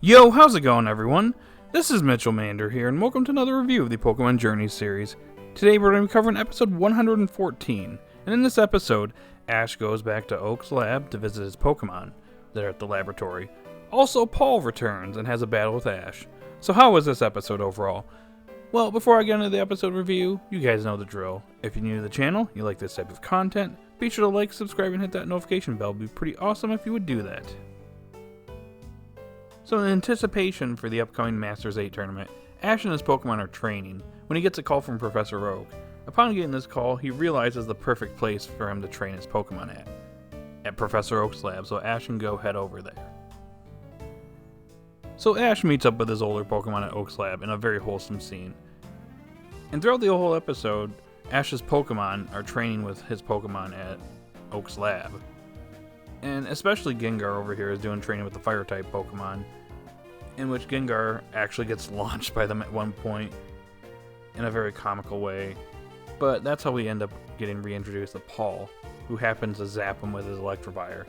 Yo, how's it going, everyone? This is Mitchell Mander here, and welcome to another review of the Pokemon Journeys series. Today we're going to be covering episode 114, and in this episode, Ash goes back to Oak's lab to visit his Pokemon there at the laboratory. Also, Paul returns and has a battle with Ash. So how was this episode overall? Well, before I get into the episode review, you guys know the drill. If you're new to the channel, you like this type of content, be sure to like, subscribe, and hit that notification bell. It would be pretty awesome if you would do that. So in anticipation for the upcoming Masters 8 tournament, Ash and his Pokemon are training when he gets a call from Professor Oak. Upon getting this call, he realizes the perfect place for him to train his Pokemon at Professor Oak's lab, so Ash can go head over there. So Ash meets up with his older Pokemon at Oak's lab in a very wholesome scene. And throughout the whole episode, Ash's Pokemon are training with his Pokemon at Oak's lab. And especially Gengar over here is doing training with the Fire-type Pokemon, in which Gengar actually gets launched by them at one point in a very comical way. But that's how we end up getting reintroduced to Paul, who happens to zap him with his Electivire.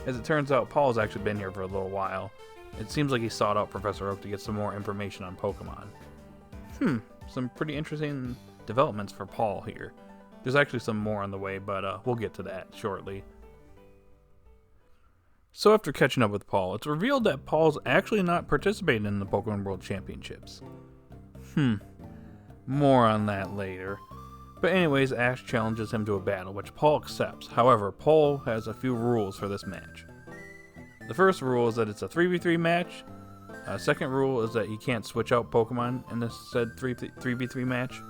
As it turns out, Paul's actually been here for a little while. It seems like he sought out Professor Oak to get some more information on Pokemon. Some pretty interesting developments for Paul here. There's actually some more on the way, but we'll get to that shortly. So after catching up with Paul, it's revealed that Paul's actually not participating in the Pokemon World Championships. More on that later. But anyways, Ash challenges him to a battle, which Paul accepts. However, Paul has a few rules for this match. The first rule is that it's a 3v3 match. Second rule is that he can't switch out Pokemon in this said 3v3 match.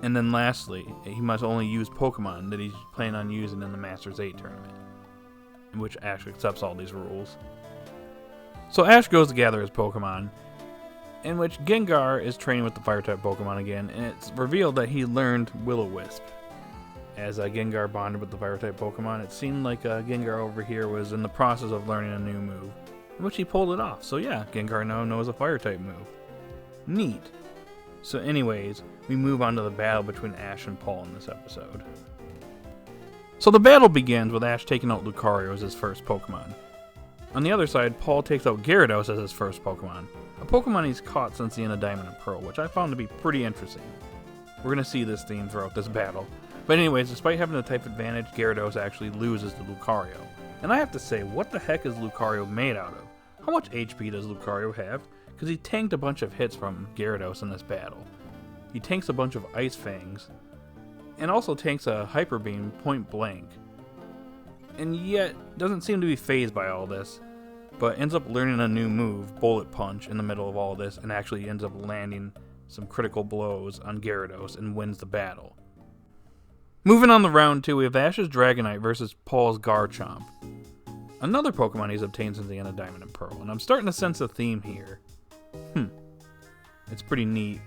And then lastly, he must only use Pokemon that he's planning on using in the Masters 8 tournament, in which Ash accepts all these rules. So Ash goes to gather his Pokemon, in which Gengar is training with the Fire-type Pokemon again, and it's revealed that he learned Will-O-Wisp. As Gengar bonded with the Fire-type Pokemon, it seemed like Gengar over here was in the process of learning a new move, in which he pulled it off. So yeah, Gengar now knows a Fire-type move. Neat. So anyways, we move on to the battle between Ash and Paul in this episode. So the battle begins with Ash taking out Lucario as his first Pokemon. On the other side, Paul takes out Gyarados as his first Pokemon, a Pokemon he's caught since the end of Diamond and Pearl, which I found to be pretty interesting. We're going to see this theme throughout this battle. But anyways, despite having a type advantage, Gyarados actually loses to Lucario. And I have to say, what the heck is Lucario made out of? How much HP does Lucario have? Because he tanked a bunch of hits from Gyarados in this battle. He tanks a bunch of Ice Fangs, and also tanks a Hyper Beam point blank. And yet, doesn't seem to be fazed by all this, but ends up learning a new move, Bullet Punch, in the middle of all this, and actually ends up landing some critical blows on Gyarados and wins the battle. Moving on to round 2, we have Ash's Dragonite versus Paul's Garchomp, another Pokemon he's obtained since the end of Diamond and Pearl, and I'm starting to sense a theme here. It's pretty neat.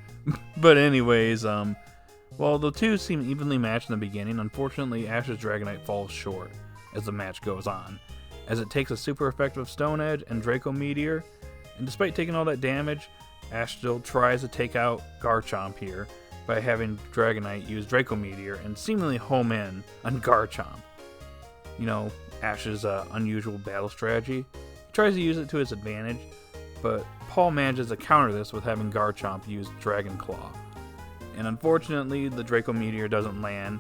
But anyways, while the two seem evenly matched in the beginning, unfortunately Ash's Dragonite falls short as the match goes on, as it takes a super effective Stone Edge and Draco Meteor, and despite taking all that damage, Ash still tries to take out Garchomp here by having Dragonite use Draco Meteor and seemingly home in on Garchomp. You know, Ash's unusual battle strategy. He tries to use it to his advantage, but Paul manages to counter this with having Garchomp use Dragon Claw. And unfortunately, the Draco Meteor doesn't land,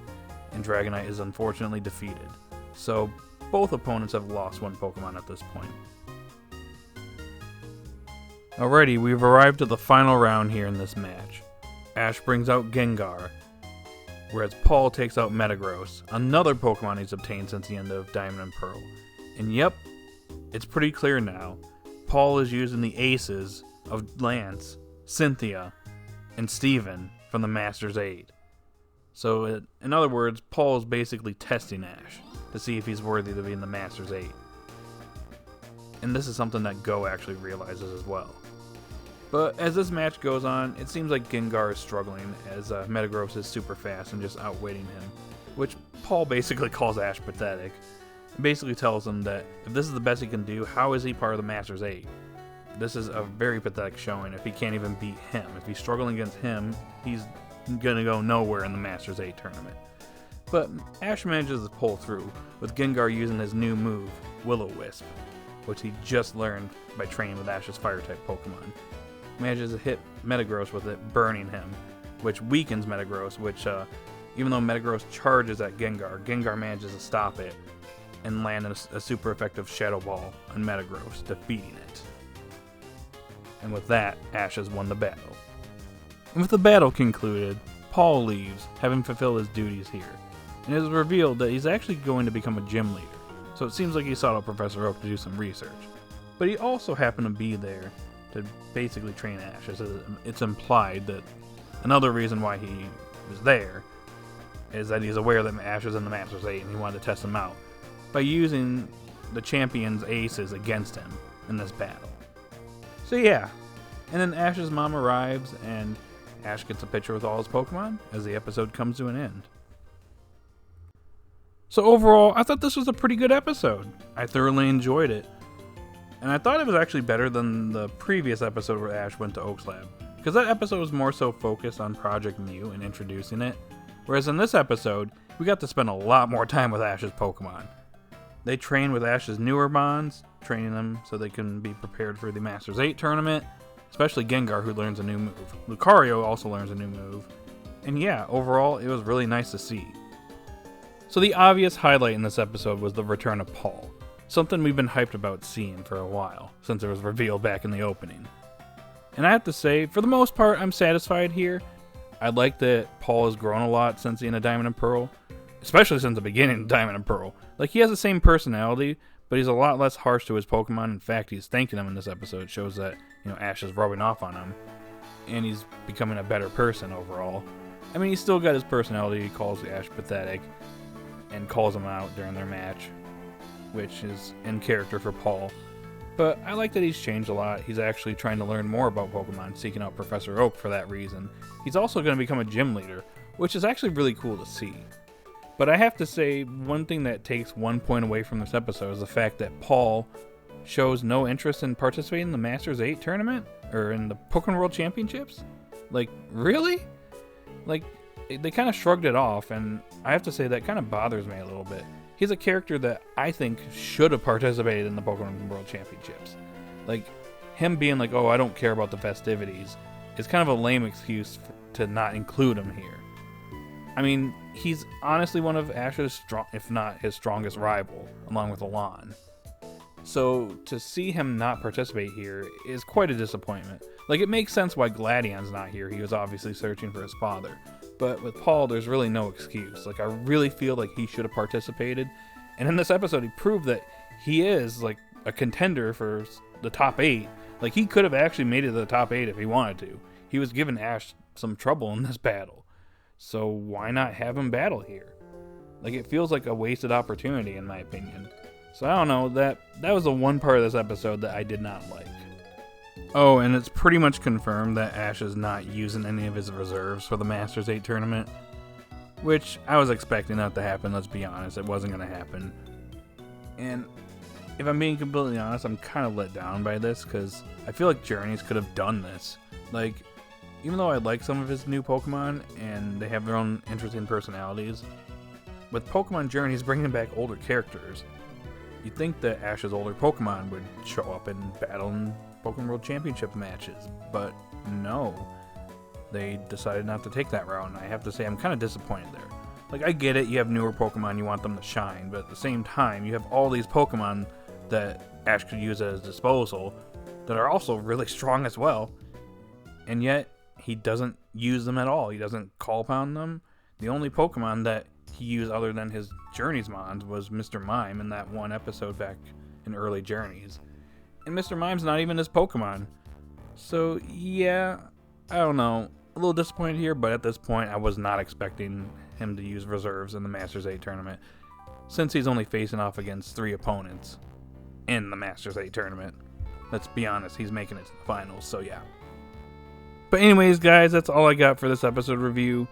and Dragonite is unfortunately defeated. So both opponents have lost one Pokemon at this point. Alrighty, we've arrived at the final round here in this match. Ash brings out Gengar, whereas Paul takes out Metagross, another Pokemon he's obtained since the end of Diamond and Pearl. And yep, it's pretty clear now. Paul is using the aces of Lance, Cynthia, and Steven from the Masters 8. So, in other words, Paul is basically testing Ash to see if he's worthy to be in the Masters 8. And this is something that Go actually realizes as well. But as this match goes on, it seems like Gengar is struggling as Metagross is super fast and just outwitting him, which Paul basically calls Ash pathetic. And basically tells him that if this is the best he can do, how is he part of the Masters 8? This is a very pathetic showing if he can't even beat him. If he's struggling against him, he's gonna go nowhere in the Masters 8 tournament. But Ash manages to pull through, with Gengar using his new move, Will-O-Wisp, which he just learned by training with Ash's Fire-type Pokemon. He manages to hit Metagross with it, burning him, which weakens Metagross, which, even though Metagross charges at Gengar, Gengar manages to stop it and land a super effective Shadow Ball on Metagross, defeating it. And with that, Ash has won the battle. And with the battle concluded, Paul leaves, having fulfilled his duties here, and it is revealed that he's actually going to become a gym leader, so it seems like he sought out Professor Oak to do some research. But he also happened to be there to basically train Ash, as it's implied that another reason why he was there is that he's aware that Ash is in the Masters 8 and he wanted to test him out by using the champion's aces against him in this battle. So yeah, and then Ash's mom arrives and Ash gets a picture with all his Pokemon as the episode comes to an end. So overall, I thought this was a pretty good episode. I thoroughly enjoyed it. And I thought it was actually better than the previous episode where Ash went to Oak's lab, because that episode was more so focused on Project Mew and introducing it, whereas in this episode, we got to spend a lot more time with Ash's Pokemon. They train with Ash's newer Mons, training them so they can be prepared for the Masters 8 tournament, especially Gengar, who learns a new move. Lucario also learns a new move. And yeah, overall, it was really nice to see. So the obvious highlight in this episode was the return of Paul, something we've been hyped about seeing for a while, since it was revealed back in the opening. And I have to say, for the most part, I'm satisfied here. I like that Paul has grown a lot since being a Diamond and Pearl, especially since the beginning of Diamond and Pearl. Like, he has the same personality, but he's a lot less harsh to his Pokemon. In fact, he's thanking them in this episode. It shows that, Ash is rubbing off on him, and he's becoming a better person overall. I mean, he's still got his personality. He calls Ash pathetic and calls him out during their match, which is in character for Paul. But I like that he's changed a lot. He's actually trying to learn more about Pokemon, seeking out Professor Oak for that reason. He's also going to become a gym leader, which is actually really cool to see. But I have to say, one thing that takes 1 point away from this episode is the fact that Paul shows no interest in participating in the Masters 8 tournament, or in the Pokemon World Championships. Like, really? Like, they kind of shrugged it off, and I have to say that kind of bothers me a little bit. He's a character that I think should have participated in the Pokemon World Championships. Like, him being like, oh, I don't care about the festivities, is kind of a lame excuse to not include him here. I mean, he's honestly one of Ash's, if not his strongest rival, along with Alon. So to see him not participate here is quite a disappointment. Like, it makes sense why Gladion's not here. He was obviously searching for his father. But with Paul, there's really no excuse. Like, I really feel like he should have participated. And in this episode, he proved that he is, like, a contender for the top 8. Like, he could have actually made it to the top 8 if he wanted to. He was giving Ash some trouble in this battle. So why not have him battle here? Like, it feels like a wasted opportunity, in my opinion. So I don't know, that was the one part of this episode that I did not like. Oh, and it's pretty much confirmed that Ash is not using any of his reserves for the Masters 8 tournament. Which, I was expecting that to happen, let's be honest. It wasn't going to happen. And if I'm being completely honest, I'm kind of let down by this, because I feel like Journeys could have done this. Like, even though I like some of his new Pokemon, and they have their own interesting personalities, with Pokemon Journeys bringing back older characters, you'd think that Ash's older Pokemon would show up and battle in Pokemon World Championship matches, but no. They decided not to take that route, and I have to say I'm kind of disappointed there. Like, I get it, you have newer Pokemon, you want them to shine, but at the same time, you have all these Pokemon that Ash could use at his disposal that are also really strong as well, and yet he doesn't use them at all. He doesn't call upon them. The only Pokemon that he used other than his Journeys Mons was Mr. Mime in that one episode back in early Journeys. And Mr. Mime's not even his Pokemon. So yeah, I don't know. A little disappointed here, but at this point I was not expecting him to use reserves in the Masters 8 tournament, since he's only facing off against 3 opponents in the Masters 8 tournament. Let's be honest, he's making it to the finals, so yeah. But anyways, guys, that's all I got for this episode review.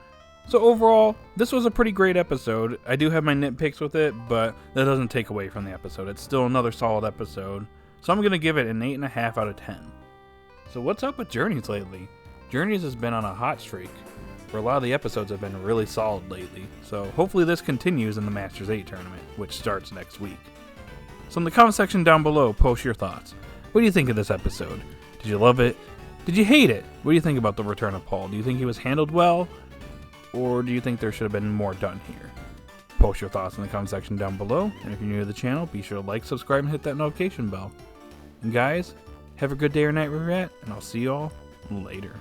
So overall, this was a pretty great episode. I do have my nitpicks with it, but that doesn't take away from the episode. It's still another solid episode. So I'm going to give it an 8.5 out of 10. So what's up with Journeys lately? Journeys has been on a hot streak, where a lot of the episodes have been really solid lately. So hopefully this continues in the Masters 8 tournament, which starts next week. So in the comment section down below, post your thoughts. What do you think of this episode? Did you love it? Did you hate it? What do you think about the return of Paul? Do you think he was handled well? Or do you think there should have been more done here? Post your thoughts in the comment section down below. And if you're new to the channel, be sure to like, subscribe, and hit that notification bell. And guys, have a good day or night wherever you're at, and I'll see you all later.